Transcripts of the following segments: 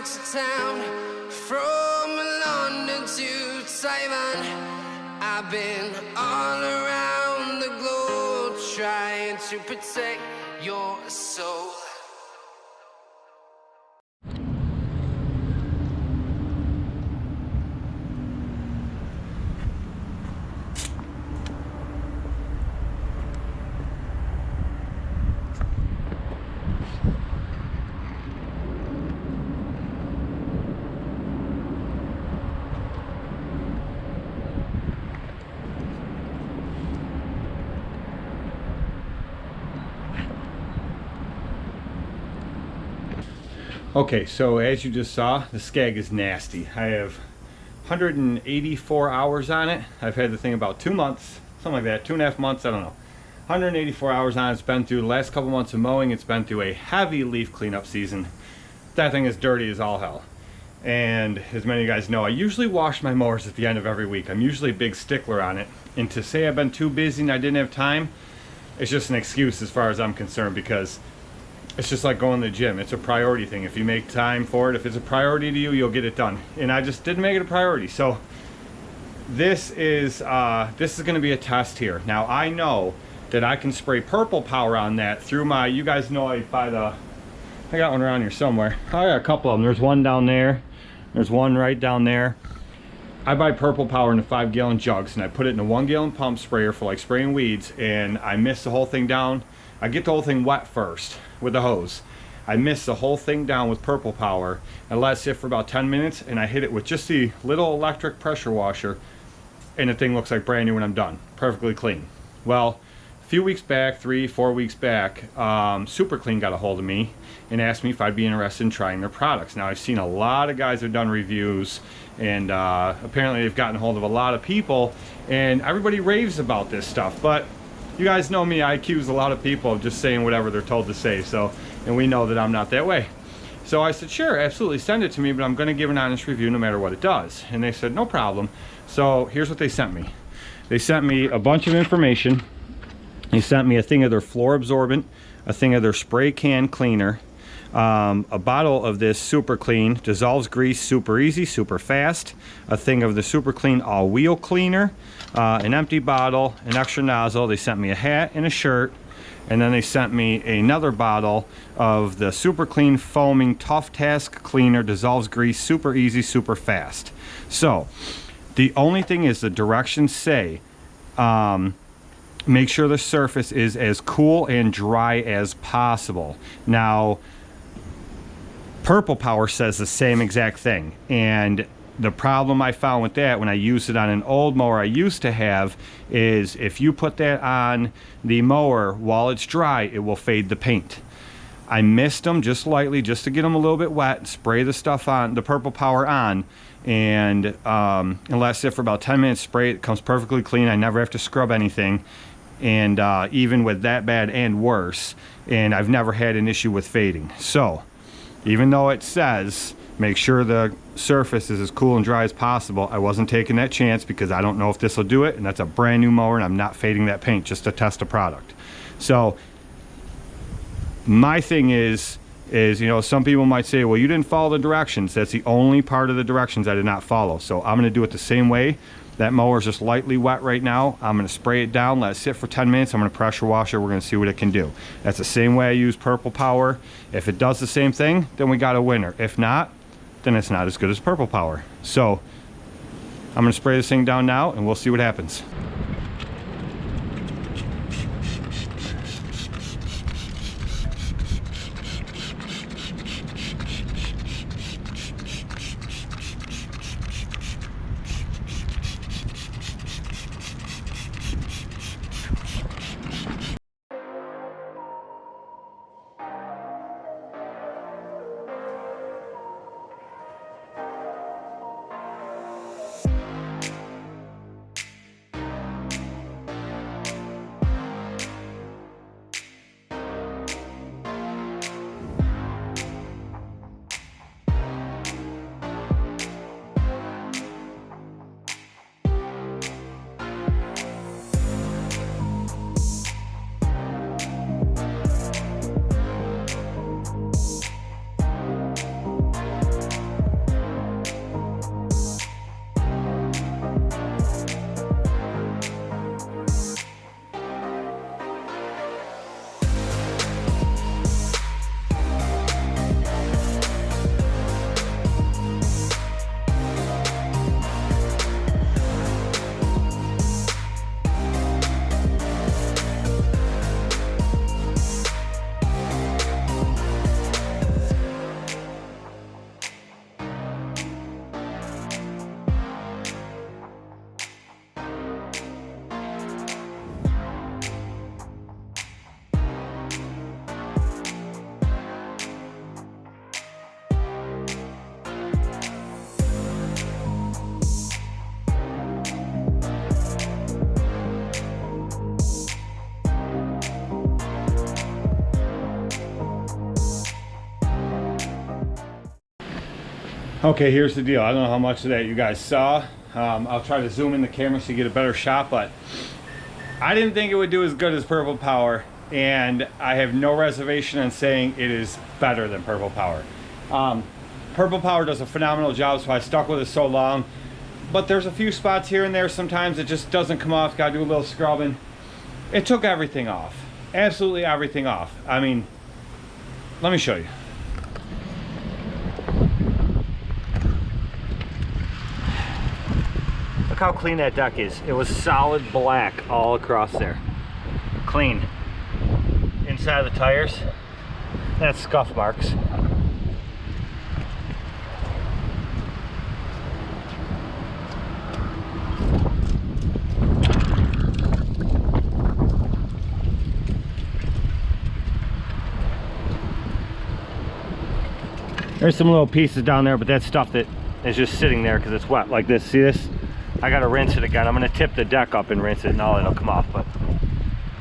to town, from London to Taiwan. I've been all around the globe trying to protect your soul. Okay, so as you just saw, the Skag is nasty. I have 184 hours on it. I've had the thing about 2 months, something like that, 2.5 months, I don't know. 184 hours on it. It's been through the last couple months of mowing. It's been through a heavy leaf cleanup season. That thing is dirty as all hell. And as many of you guys know, I usually wash my mowers at the end of every week. I'm usually a big stickler on it. And to say I've been too busy and I didn't have time, it's just an excuse as far as I'm concerned, because it's just like going to the gym. It's a priority thing. If you make time for it, if it's a priority to you, you'll get it done. And I just didn't make it a priority. So this is going to be a test here. Now I know that I can spray Purple Power on that through my, you guys know I got one around here somewhere. I got a couple of them. There's one down there. There's one right down there. I buy Purple Power in the 5-gallon jugs, and I put it in a 1-gallon pump sprayer for like spraying weeds, and I mist the whole thing down. I get the whole thing wet first with the hose. I mist the whole thing down with Purple Power and let it sit for about 10 minutes, and I hit it with just the little electric pressure washer, and the thing looks like brand new when I'm done. Perfectly clean. Well, a few weeks back, 3-4 weeks back, Super Clean got a hold of me and asked me if I'd be interested in trying their products. Now I've seen a lot of guys that have done reviews, and apparently they've gotten a hold of a lot of people, and everybody raves about this stuff. But you guys know me, I accuse a lot of people of just saying whatever they're told to say, so, and we know that I'm not that way. So I said, sure, absolutely, send it to me, but I'm gonna give an honest review no matter what it does. And they said, no problem. So here's what they sent me. They sent me a bunch of information. They sent me a thing of their floor absorbent, a thing of their spray can cleaner, a bottle of this Super Clean, dissolves grease super easy, super fast, a thing of the Super Clean all wheel cleaner, an empty bottle, an extra nozzle. They sent me a hat and a shirt, and then they sent me another bottle of the Super Clean foaming tough task cleaner, dissolves grease super easy, super fast. So the only thing is the directions say make sure the surface is as cool and dry as possible. Now Purple Power says the same exact thing, and the problem I found with that when I used it on an old mower I used to have is if you put that on the mower while it's dry, it will fade the paint. I mist them just lightly just to get them a little bit wet, spray the stuff on, the Purple Power on, and let it sit for about 10 minutes, spray it comes perfectly clean. I never have to scrub anything, and even with that bad and worse, and I've never had an issue with fading. So even though it says make sure the surface is as cool and dry as possible, I wasn't taking that chance because I don't know if this will do it, and that's a brand new mower and I'm not fading that paint just to test the product. So my thing is, you know, some people might say, well, you didn't follow the directions. That's the only part of the directions I did not follow. So I'm gonna do it the same way. That mower is just lightly wet right now. I'm gonna spray it down, let it sit for 10 minutes. I'm gonna pressure wash it. We're gonna see what it can do. That's the same way I use Purple Power. If it does the same thing, then we got a winner. If not, then it's not as good as Purple Power. So I'm gonna spray this thing down now and we'll see what happens. Okay, here's the deal. I don't know how much of that you guys saw. I'll try to zoom in the camera so you get a better shot, but I didn't think it would do as good as Purple Power, and I have no reservation on saying it is better than Purple Power. Purple Power does a phenomenal job, so I stuck with it so long, but there's a few spots here and there sometimes it just doesn't come off. Gotta do a little scrubbing. It took everything off, absolutely everything off. I mean, let me show you. Look how clean that deck is. It was solid black all across there. Clean. Inside of the tires, that's scuff marks. There's some little pieces down there, but that's stuff that is just sitting there because it's wet like this. See this? I gotta rinse it again. I'm gonna tip the deck up and rinse it and all it'll come off, but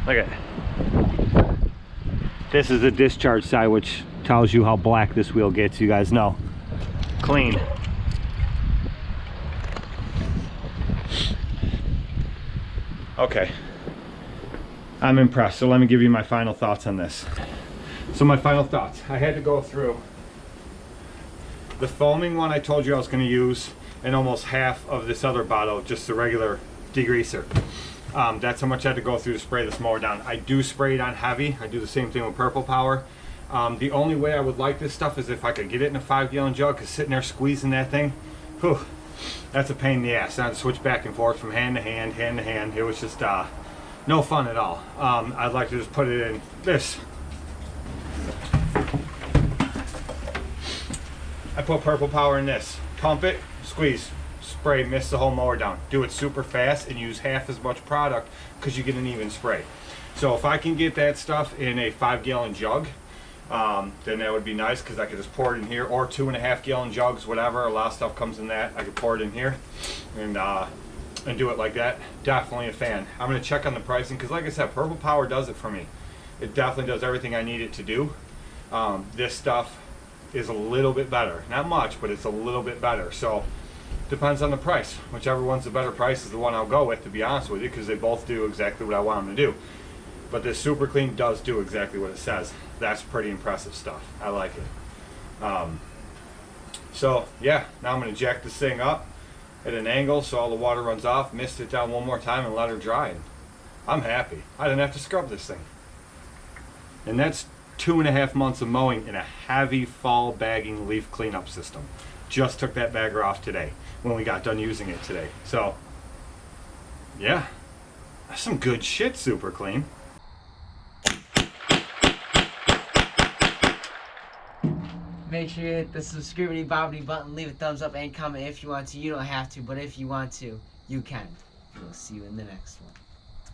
look at it. This is the discharge side, which tells you how black this wheel gets, you guys know. Clean. Okay. I'm impressed, so let me give you my final thoughts on this. So my final thoughts. I had to go through the foaming one I told you I was going to use, and almost half of this other bottle, just the regular degreaser. That's how much I had to go through to spray this mower down. I do spray it on heavy. I do the same thing with Purple Power. The only way I would like this stuff is if I could get it in a 5-gallon jug, because sitting there squeezing that thing, whew, that's a pain in the ass. I had to switch back and forth from hand to hand, hand to hand. It was just no fun at all. I'd like to just put it in this. I put Purple Power in this. Pump it, squeeze, spray, mist the whole mower down. Do it super fast and use half as much product because you get an even spray. So if I can get that stuff in a 5-gallon jug, then that would be nice, because I could just pour it in here, or 2.5-gallon jugs, whatever. A lot of stuff comes in that. I could pour it in here and do it like that. Definitely a fan. I'm going to check on the pricing because, like I said, Purple Power does it for me. It definitely does everything I need it to do. This stuff is a little bit better. Not much, but it's a little bit better. So depends on the price. Whichever one's the better price is the one I'll go with, to be honest with you, because they both do exactly what I want them to do. But this Super Clean does do exactly what it says. That's pretty impressive stuff. I like it. So yeah, now I'm going to jack this thing up at an angle so all the water runs off, mist it down one more time, and let her dry. And I'm happy. I didn't have to scrub this thing. And that's 2.5 months of mowing in a heavy fall bagging leaf cleanup system. Just took that bagger off today when we got done using it today. So yeah, that's some good shit, Super Clean. Make sure you hit the subscribity bobbity button, leave a thumbs up and comment if you want to. You don't have to, but if you want to, you can. We'll see you in the next one.